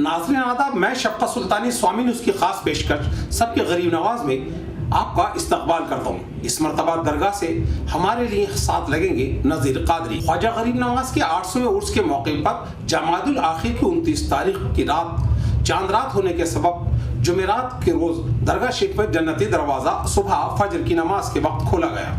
नाज़रीन आदाब, मैं शफ़क़त सुल्तानी स्वामी ने उसकी खास पेशकश सबके गरीब नवाज में आपका इस्तकबाल करता हूँ। इस मरतबा दरगाह से हमारे लिए साथ लगेंगे नज़ीर कादरी। ख्वाजा गरीब नवाज के 800वें उर्स के मौके पर जमादुल आखिर की 29 तारीख की रात चांद रात होने के सबब जुमेरात के रोज दरगाह शरीफ में जन्नती दरवाजा सुबह फजर की नमाज के वक्त खोला गया।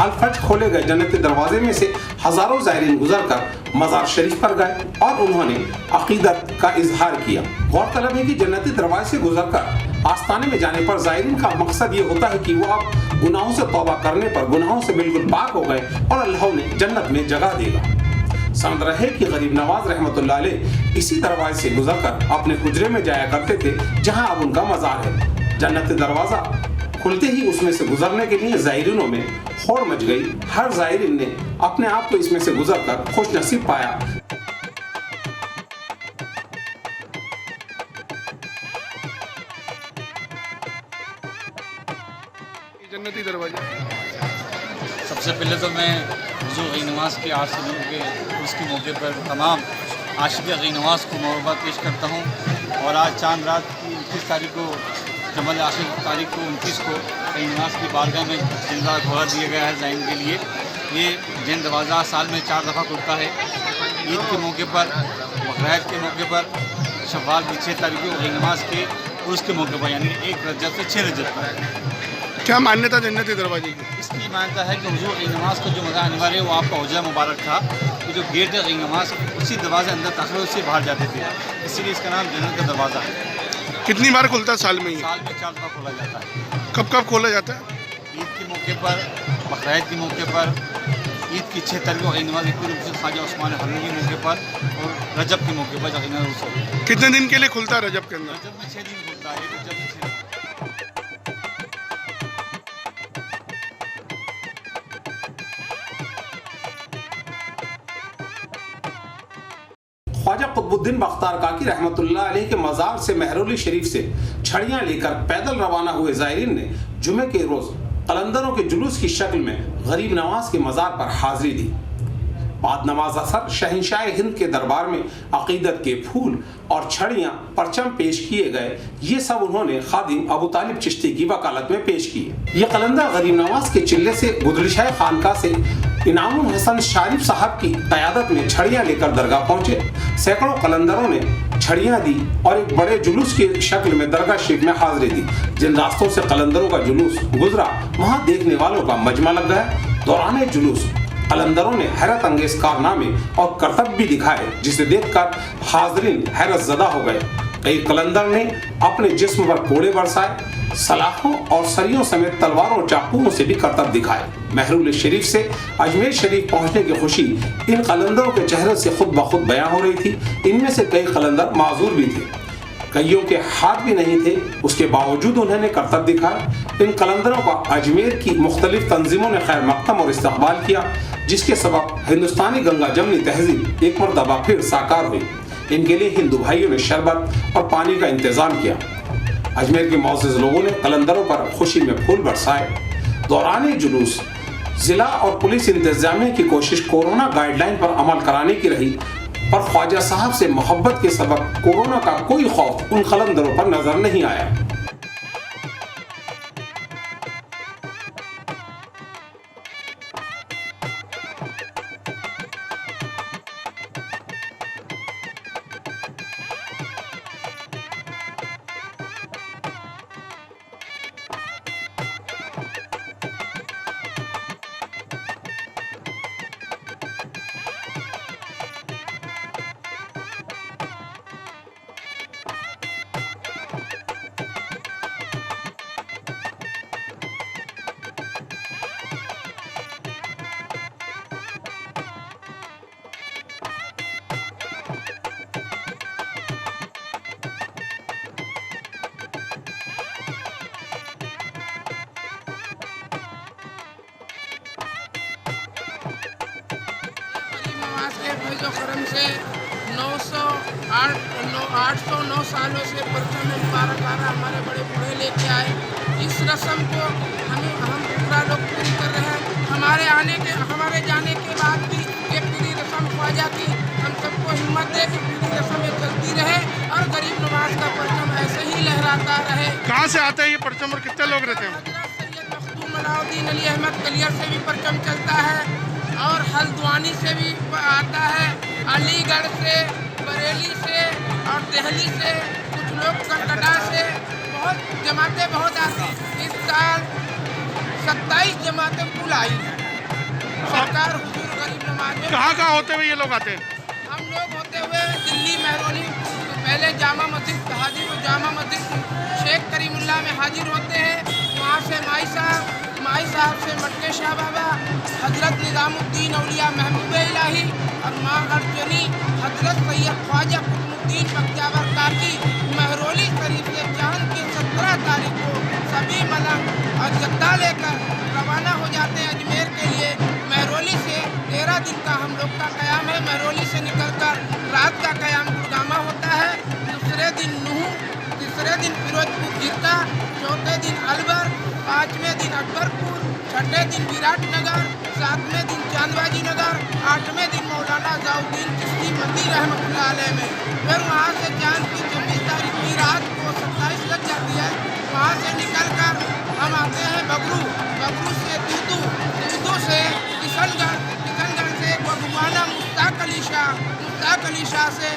अल-फज खोले गए जन्नती दरवाजे में से हजारों ज़ायरीन गुजरकर मज़ार शरीफ पर गए और उन्होंने अकीदत का इजहार किया। गौरतलब है कि जन्नती दरवाजे से गुजरकर आस्थाने में जाने पर ज़ायरीन का मकसद ये होता है कि वो अब गुनाहों से तौबा करने पर गुनाहों से बिल्कुल पाक हो गए और अल्लाह उन्हें जन्नत में जगह देगा। समझ रहे कि गरीब नवाज रहमतुल्लाह अलैह इसी दरवाजे से गुजरकर अपने हुजरे में जाया करते थे जहाँ अब उनका मज़ार है। जन्नती दरवाजा खुलते ही उसमें से गुजरने के लिए ज़ायरीनों में होड़ मच गई। हर ज़ायरीन ने अपने आप को इसमें से गुजरकर खुश नसीब पाया। जन्नती दरवाजा सबसे पहले तो मैं हुज़ूर गरीब नवाज के 800 दिनों के उसके मौके पर तमाम आशिक़ गरीब नवाज को मुबारकबाद पेश करता हूँ। और आज चांद रात की 29 तारीख को जमाल आखिर तारीख को 29 को गरीब नवाज की बारगाह में जिंदा घोड़ा दिया गया है ज़ायरीन के लिए। ये जैन दरवाज़ा साल में 4 दफ़ा खुलता है। ईद के मौके पर, बकरीद के मौके पर, शव्वाल की 6 तारीख को गरीब नवाज के उर्स के मौके पर, यानी 1 रजब से 6 रजब तक। क्या मान्यता जन्नती दरवाजे की? इसकी मान्यता है कि हुज़ूर गरीब नवाज का जो मज़ार आने वाले वो आपका हुजरा मुबारक था। ये जो गेट है गरीब नवाज उसी दरवाजे अंदर दाखिल उससे बाहर जाते थे, इसीलिए इसका नाम जन्नत का दरवाज़ा है। कितनी बार खुलता है साल में? साल में 4 दफ़ा खोला जाता है। कब कब खोला जाता है? ईद के मौके पर, बकरीद के मौके पर, ईद की 6 तारीख को गरीब नवाज की पूरी ख्वाजा उस्मान हलवी के मौके पर और रजब के मौके पर गरीब नवाज। कितने दिन के लिए खुलता है रजब के अंदर? रजब में 6 दिन खुलता है। रजब में 6 दिन। ख्वाजा कुतुबुद्दीन बख्तार काकी रहमतुल्लाह अलैह के मज़ार से महरौली शरीफ से छड़ियाँ लेकर पैदल रवाना हुए ज़ायरीन ने जुमे के रोज़ कलंदरों के जुलूस की शक्ल में गरीब नवाज के मज़ार पर हाजिरी दी। बाद नमाज असर शहंशाह हिंद के दरबार में अकीदत के फूल और छड़ियाँ परचम पेश किए गए। ये सब उन्होंने खादिम अबू तालिब चिश्ती की वकालत में पेश किए। ये कलंदर गरीब नवाज के चिल्ले से गुदलिशाह खानका से इनामुल हसन शारिफ साहब की क़यादत में छड़ियाँ लेकर दरगाह पहुंचे। सैकड़ों कलंदरों ने छड़ियां दी और एक बड़े जुलूस की शक्ल में दरगाह शरीफ में हाजिरी दी। जिन रास्तों से कलंदरों का जुलूस गुजरा वहां देखने वालों का मजमा लग गया। दौरान जुलूस कलंदरों ने हैरत अंगेज कारनामे और करतब भी दिखाए, जिसे देखकर हाजरीन हैरत ज़दा हो गए। कई कलंदर ने अपने जिस्म पर कोड़े बरसाए, सलाखों और सरियों समेत तलवारों और चाकुओं से भी करतब दिखाए। महरूल शरीफ से अजमेर शरीफ पहुंचने की खुशी इन कलंदरों के चेहरे से खुद ब खुद बयां हो रही थी। इनमें से कई कलंदर माजूर भी थे, कईयों के हाथ भी नहीं थे, उसके बावजूद उन्होंने करतब दिखाया। इन कलंदरों का अजमेर की मुख्तलिफ तंजीमों ने खैर मकदम और इस्तकबाल किया, जिसके सबब हिंदुस्तानी गंगा जमनी तहजीब एक मरतबा फिर साकार हुई। इनके लिए हिंदू भाइयों ने शरबत और पानी का इंतजाम किया। अजमेर के मौजूद लोगों ने कलंदरों पर खुशी में फूल बरसाए। दौरान जुलूस जिला और पुलिस इंतजामिया की कोशिश कोरोना गाइडलाइन पर अमल कराने की रही, पर ख्वाजा साहब से मोहब्बत के सबब कोरोना का कोई खौफ उन कलंदरों पर नजर नहीं आया। करम से 809 सालों से परचम मुबारकाना हमारे बड़े बूढ़े लेके आए। इस रस्म को हम पूरा लोग पूरी कर रहे हैं। हमारे जाने के बाद भी ये पूरी रस्म ख्वाजा की हम सबको हिम्मत दे कि पूरी रस्म चलती रहे और गरीब नवाज का परचम ऐसे ही लहराता रहे। कहाँ से आता है ये परचम और कितने लोग रहते हैं? सैयद मखदूम अलाउद्दीन अली अहमद कलियर से भी परचम चलता है और हल्द्वानी से भी आता है, अलीगढ़ से, बरेली से और दिल्ली से, कुछ लोग कलकत्ता से, बहुत आती हैं। इस साल 27 जमातें कुल आई हैं। सरकार हुजूर गरीब नवाज में कहाँ होते हुए ये लोग आते हैं? हम लोग होते हुए दिल्ली महरौली पहले जामा मस्जिद हाजिर, जामा मस्जिद शेख करीमुल्लाह में हाजिर होते हैं। वहाँ से माई साहब से मटके शाह बाबा, हजरत निज़ामुद्दीन औलिया महबूब इलाही और माँ अर्जनी हजरत सैयद ख्वाजा कुतुबुद्दीन बख्तियार काकी महरौली शरीफ से चांद की 17 तारीख को सभी मलंग और जत्था लेकर रवाना हो जाते हैं अजमेर के लिए। महरौली से 13 दिन का हम लोग का क़याम है। महरौली से निकलकर रात का क़याम गुड़गामा होता है, दूसरे दिन नूह, तीसरे दिन फिरोजपुर जिरका, चौथे दिन अलवर, पाँचवें दिन अकबरपुर, छठे दिन विराटनगर, सातवें दिन चांदबाजी नगर, आठवें दिन मौलाना ज़ाउद्दीन चिश्ती मंदिर रहमतुल्लाह अलैह में। फिर वहाँ से चांद की 24 तारीख की रात को 27 लग जाती है। वहाँ से निकलकर हम आते हैं बगरू से दूदू से किशनगढ़ से बगुवाना मुश्ताक अली शाह से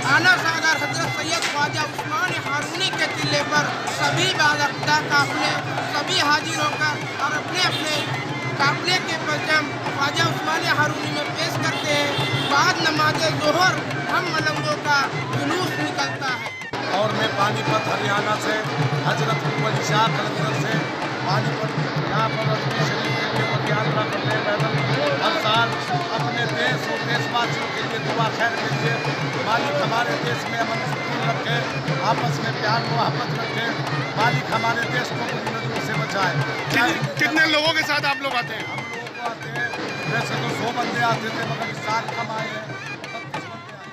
आना सागर हजरत सैयद ख्वाजा उस्मान हारूनी के टिल्ले पर सभी बाज़ाब्ता काफ़िले सभी हाजिर होकर और अपने काफ़िले के परचम ख्वाजा उस्मान हारूनी में पेश करते हैं। बाद नमाज ज़ोहर हम मलंगों का जुलूस निकलता है। और मैं पानीपत हरियाणा से हजरत अली शाह कलंदर से पानीपत यहाँ पर अजमेर शरीफ के लिए पद यात्रा करते हैं पैदल। हर साल अपने देश और देशवासियों के लिए दुआ खैर कीजिए। मालिक हमारे देश में अमन सुकून रखे, आपस में प्यार मोहब्बत रखे। मालिक हमारे देश को बुरी नजरों से बचाए। कितने लोगों के साथ आप लोग आते हैं? हम लोगों को आते हैं वैसे तो 100 बंदे आते थे, मगर इस साल कम आए हैं, 32 बंदे आए।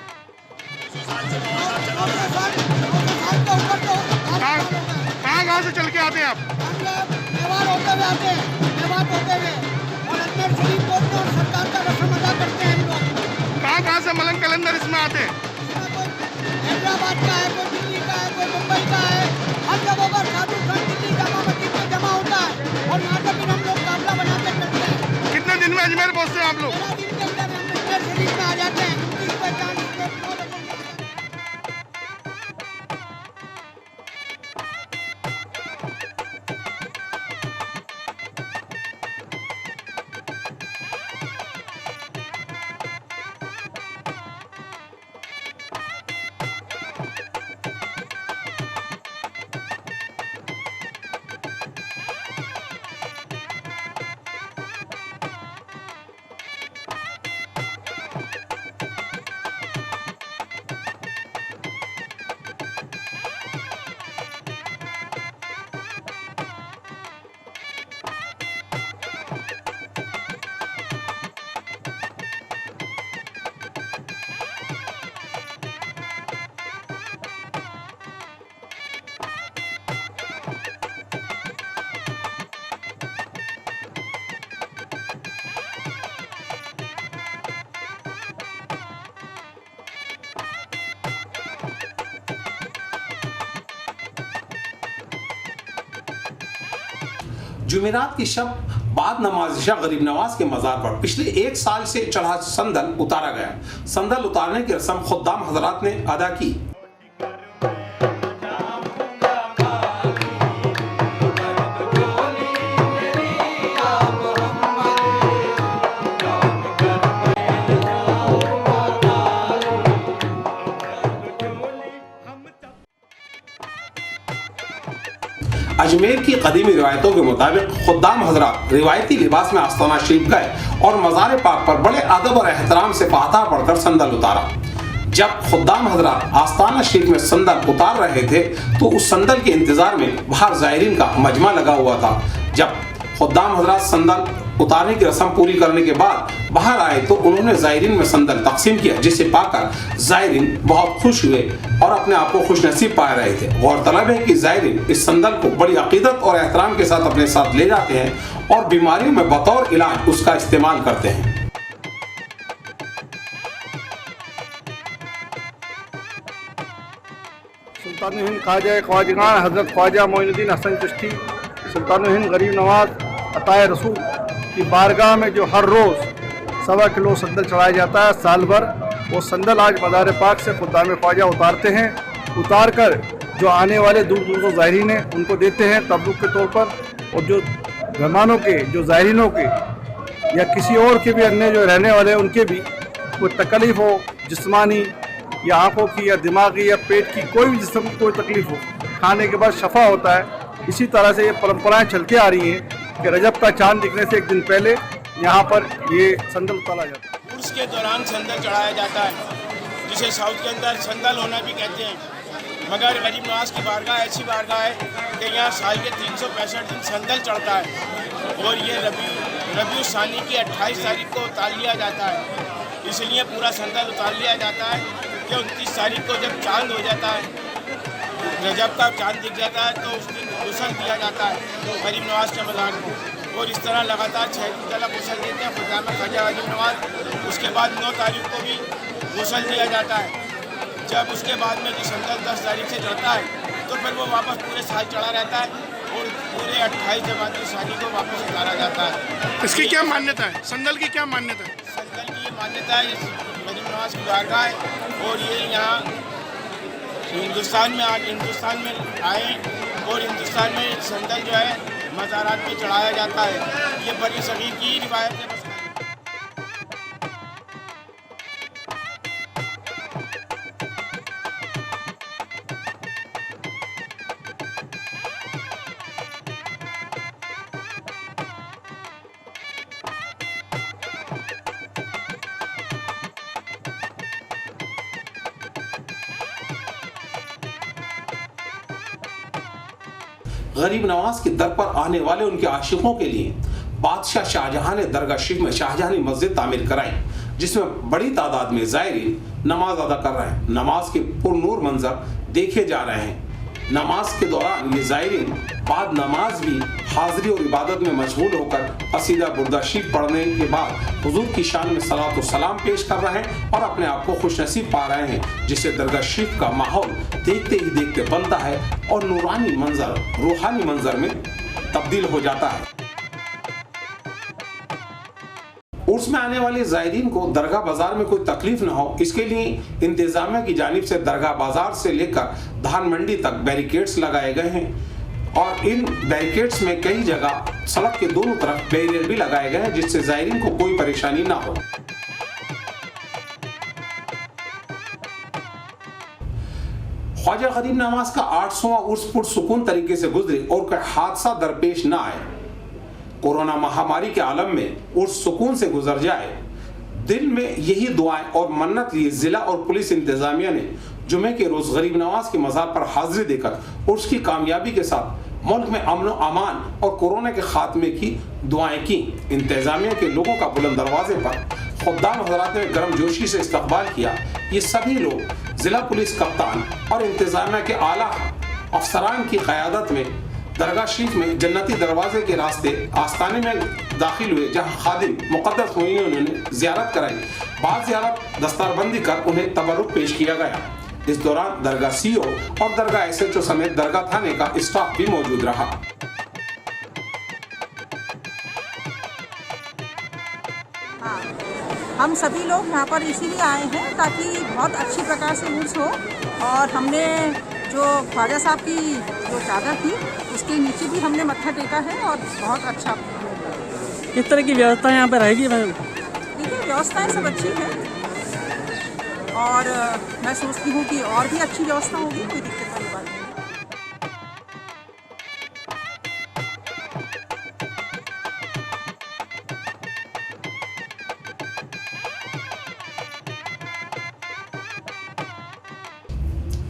कहाँ से चल के आते हैं आप? मेवाड़ होते हुए आते हैं, मेवाड़ होते हुए और अजमेर शरीफ पहुंचते और सरकार का रस्म अदा करते हैं हम लोग। कहाँ से मलंग कलंदर इसमें आते हैं? कोई हैदराबाद का है, कोई दिल्ली का है, कोई मुंबई का है। हर जगहों पर साधु संत दिल्ली जामा मस्जिद में जमा होता है और यहाँ से फिर हम लोग काफिला बना के चलते हैं। कितने दिन में अजमेर पहुँचते हैं आप लोग? 13 दिन के अंदर हम अजमेर शरीफ में आ जाते हैं। 29 पहचान जुमेरात की शब बाद नमाज इशा गरीब नवाज के मज़ार पर पिछले 1 साल से चढ़ा संदल उतारा गया। संदल उतारने की रस्म खुद्दाम हजरात ने अदा की। अजमेर की कदीमी रिवायतों के मुताबिक खुद्दाम हजरात रिवायती लिबास में आस्ताना शरीफ गए और मज़ार पाक पर बड़े अदब और एहतराम से फातिहा पढ़कर संदल उतारा। जब खुद्दाम हजरात आस्ताना शरीफ में संदल उतार रहे थे तो उस संदल के इंतजार में बाहर ज़ायरीन का मजमा लगा हुआ था। जब खुद्दाम हजरात संदल उतारने की रस्म पूरी करने के बाद बाहर आए तो उन्होंने ज़ायरीन में संदल तकसीम किया, जिसे पाकर ज़ायरीन बहुत खुश हुए और अपने आप को खुशनसीब पा रहे थे। गौरतलब है कि ज़ायरीन इस संदल को बड़ी अकीदत और एहतराम के साथ अपने साथ ले जाते हैं और बीमारियों में बतौर इलाज उसका इस्तेमाल करते हैं। सुल्तान हिंद ख्वाजा ख्वाजगान हज़रत ख्वाजा मोइनुद्दीन हसन चिश्ती सुल्तान हिंद गरीब नवाज अताए रसूल की बारगाह में जो हर रोज़ 1.25 किलो संदल चढ़ाया जाता है साल भर, वो संदल आज मज़ार पाक से खुद्दाम ख्वाजा उतारते हैं। उतार कर जो आने वाले दूर दूर से ज़ायरीन हैं उनको देते हैं तबरुक के तौर पर, और जो मेहमानों के जो ज़ायरीनों के या किसी और के भी अन्य जो रहने वाले हैं उनके भी कोई तकलीफ़ हो, जिस्मानी या आँखों की या दिमागी या पेट की कोई भी जिस्म की कोई तकलीफ़ हो, खाने के बाद शफा होता है। इसी तरह से ये परंपराएं चलती आ रही हैं कि रजब का चांद दिखने से एक दिन पहले यहाँ पर ये संदल उतारा जाता है। उर्स के दौरान संदल चढ़ाया जाता है, जिसे साउथ के अंदर संदल होना भी कहते हैं। मगर गरीब नवाज की बारगाह ऐसी बारगाह है कि यहाँ साल के 365 दिन संदल चढ़ता है और ये रबी सानी की 28 तारीख को उतार लिया जाता है। इसलिए पूरा संदल उतार लिया जाता है कि 29 तारीख को जब चांद हो जाता है, रजब का चांद दिख जाता है, तो उस दिन गुसल दिया जाता है गरीब नवाज के मज़ार को। और इस तरह लगातार 6 दिन तक गुसल देते हैं खुद्दाम ख्वाजा गरीब नवाज। उसके बाद 9 तारीख को भी गुसल दिया जाता है। जब उसके बाद में जो संदल 10 तारीख से चढ़ता है तो फिर वो वापस पूरे साल चढ़ा रहता है और पूरे 28 जमाती साली को वापस उतारा जाता है। इसकी क्या मान्यता है? संदल की क्या मान्यता है? संदल की ये मान्यता है, गरीब नवाज की बारगाह है और ये यहाँ हिंदुस्तान में आए और हिंदुस्तान में संदल जो है मज़ारात में चढ़ाया जाता है। ये बड़ी सगीर की रिवायत है। गरीब नवाज के दर पर आने वाले उनके आशिकों के लिए बादशाह शाहजहां ने दरगाह शरीफ में शाहजहानी मस्जिद तामीर कराई, जिसमें बड़ी तादाद में ज़ायरीन नमाज अदा कर रहे हैं। नमाज के पुरनूर मंजर देखे जा रहे हैं। नमाज के दौरान ये ज़ायरीन बाद नमाज भी हाज़िरी और इबादत में मशगूल होकर कसीदा बुर्दा शरीफ पढ़ने के बाद हुजूर की शान में सलात व सलाम पेश कर रहे हैं और अपने आप को खुशनसीब पा रहे हैं, जिससे दरगाह शरीफ का माहौल देखते ही देखते बनता है और नूरानी मंजर रूहानी मंजर में तब्दील हो जाता है। उर्स में आने वाले ज़ायरीन को दरगाह बाजार में कोई तकलीफ न हो, इसके लिए इंतजामिया की जानिब से दरगाह बाजार से लेकर धान मंडी तक बैरिकेड्स लगाए गए हैं और इन बैरिकेड्स में कई जगह सड़क के दोनों तरफ बैरियर भी लगाए गए हैं, जिससे ज़ायरीन को कोई परेशानी ना हो। ख्वाजा गरीब नवाज का 800वां उर्स पुरसुकून तरीके से गुजरे और कोई हादसा दरपेश ना आए। कोरोना महामारी के आलम में उर्स सुकून से गुजर जाए, दिल में यही दुआएं और मन्नत लिए जिला और पुलिस इंतजामिया ने जुमे के रोज गरीब नवाज के मज़ार पर हाजिरी देकर उर्स की कामयाबी के साथ मुल्क में अमन अमान और कोरोना के खात्मे की दुआएं की। इंतजामिया के लोगों का बुलंद दरवाजे पर खुद्दाम हज़रात ने गर्मजोशी से इस्तकबाल किया। ये सभी लोग जिला पुलिस कप्तान और इंतजामिया के आला अफसरान की क़यादत में दरगाह शरीफ में जन्नती दरवाजे के रास्ते आस्ताने में दाखिल हुए, जहां खादिम मुक़द्दस हुई उन्होंने ज़ियारत कराई। बाद ज़ियारत दस्तारबंदी कर उन्हें तबरुक पेश किया गया। इस दौरान दरगाह सीओ और दरगाह SHO समेत दरगाह थाने का स्टाफ भी मौजूद रहा। हाँ, हम सभी लोग यहाँ पर इसीलिए आए हैं ताकि बहुत अच्छी प्रकार से उर्स हो। और हमने जो ख्वाजा साहब की जो चादर थी उसके नीचे भी हमने मत्था टेका है और बहुत अच्छा। किस तरह की व्यवस्था यहाँ पर रहेगी मैम? देखिए, व्यवस्थाएं सब अच्छी हैं और मैं सोचती हूँ कि और भी अच्छी व्यवस्था होगी, कोई दिक्कत वाली बात नहीं।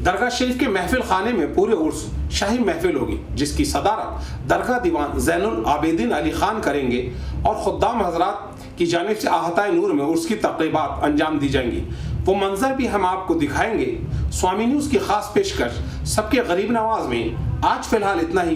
दरगाह शरीफ के महफिल खाने में पूरे उर्स शाही महफिल होगी, जिसकी सदारत दरगाह दीवान ज़ैनुल आबिदीन अली खान करेंगे और खुद्दाम हजरात की जानिब से आहताए नूर में उर्स की तक़रीबात अंजाम दी जाएंगी। वो मंजर भी हम आपको दिखाएंगे। स्वामी न्यूज़ की खास पेशकश सबके गरीब नवाज में आज फिलहाल इतना ही।